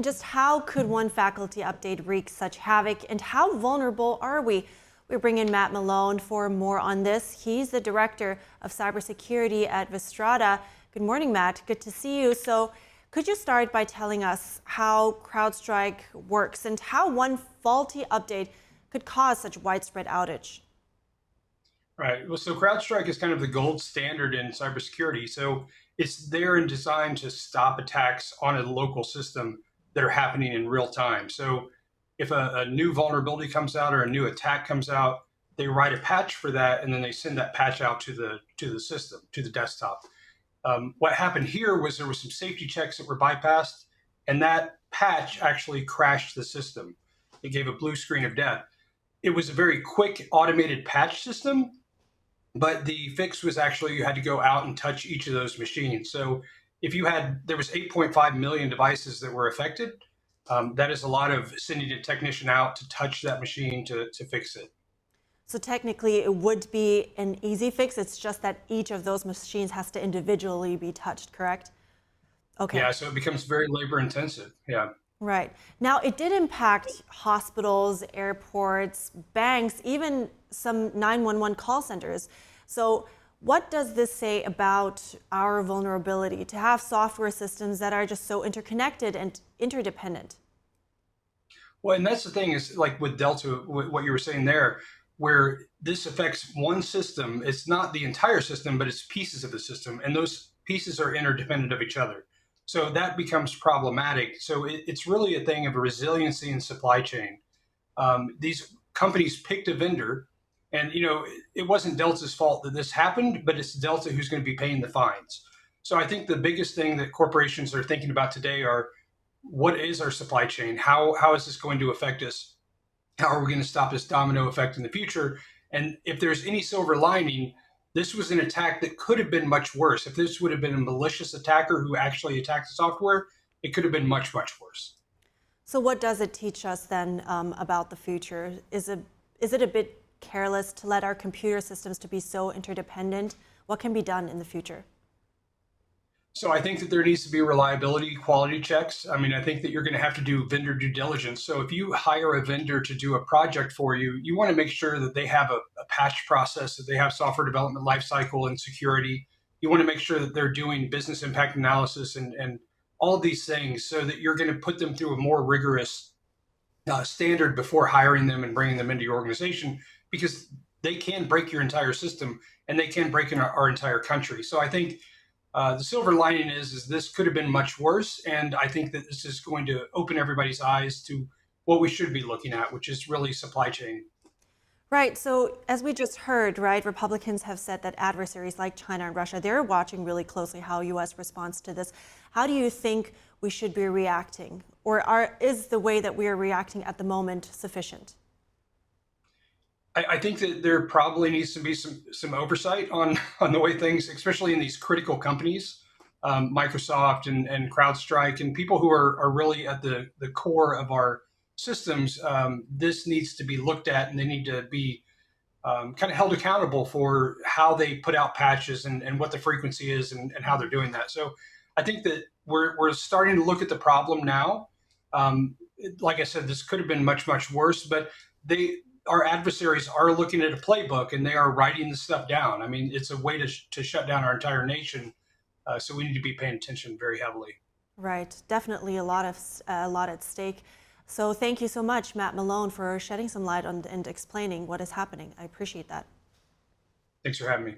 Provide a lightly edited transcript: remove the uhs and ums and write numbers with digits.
And just how could one faculty update wreak such havoc, and how vulnerable are we? We bring in Matt Malone for more on this. He's the director of cybersecurity at Vistrada. Good morning, Matt. Good to see you. So could you start by telling us how Crowdstrike works and how one faulty update could cause such widespread outage? Right. Well, so CrowdStrike is kind of the gold standard in cybersecurity. So it's there and designed to stop attacks on a local system that are happening in real time. So if a new vulnerability comes out or a new attack comes out, they write a patch for that, and then they send that patch out to the system, to the desktop. What happened here was there were some safety checks that were bypassed, and that patch actually crashed the system. It gave a blue screen of death. It was a very quick automated patch system, but the fix was actually you had to go out and touch each of those machines. So if there was 8.5 million devices that were affected. That is a lot of sending a technician out to touch that machine to fix it. So technically it would be an easy fix. It's just that each of those machines has to individually be touched, correct? Okay. Yeah, so it becomes very labor intensive. Yeah. Right. Now, it did impact hospitals, airports, banks, even some 911 call centers. So what does this say about our vulnerability to have software systems that are just so interconnected and interdependent? Well, and that's the thing is like with Delta, what you were saying there, where this affects one system, it's not the entire system, but it's pieces of the system. And those pieces are interdependent of each other. So that becomes problematic. So it's really a thing of a resiliency in supply chain. These companies picked a vendor, and it wasn't Delta's fault that this happened, but it's Delta who's going to be paying the fines. So I think the biggest thing that corporations are thinking about today are, what is our supply chain? How is this going to affect us? How are we going to stop this domino effect in the future? And if there's any silver lining, this was an attack that could have been much worse. If this would have been a malicious attacker who actually attacked the software, it could have been much, much worse. So what does it teach us then about the future? Is it a bit careless to let our computer systems to be so interdependent? What can be done in the future? So I think that there needs to be reliability, quality checks. I mean, I think that you're going to have to do vendor due diligence. So if you hire a vendor to do a project for you, you want to make sure that they have a patch process, that they have software development lifecycle and security. You want to make sure that they're doing business impact analysis and all of these things, so that you're going to put them through a more rigorous standard before hiring them and bringing them into your organization, because they can break your entire system and they can break in our entire country. So I think the silver lining is this could have been much worse, and I think that this is going to open everybody's eyes to what we should be looking at, which is really supply chain. Right. So as we just heard, right, Republicans have said that adversaries like China and Russia, they're watching really closely how U.S. responds to this. How do you think we should be reacting? Or is the way that we are reacting at the moment sufficient? I think that there probably needs to be some oversight on the way things, especially in these critical companies, Microsoft and CrowdStrike, and people who are really at the core of our systems. This needs to be looked at, and they need to be kind of held accountable for how they put out patches and what the frequency is and how they're doing that. So I think that we're starting to look at the problem now. Like I said, this could have been much, much worse, but our adversaries are looking at a playbook and they are writing this stuff down. I mean, it's a way to shut down our entire nation. So we need to be paying attention very heavily. Right. Definitely a lot at stake. So thank you so much, Matt Malone, for shedding some light on and explaining what is happening. I appreciate that. Thanks for having me.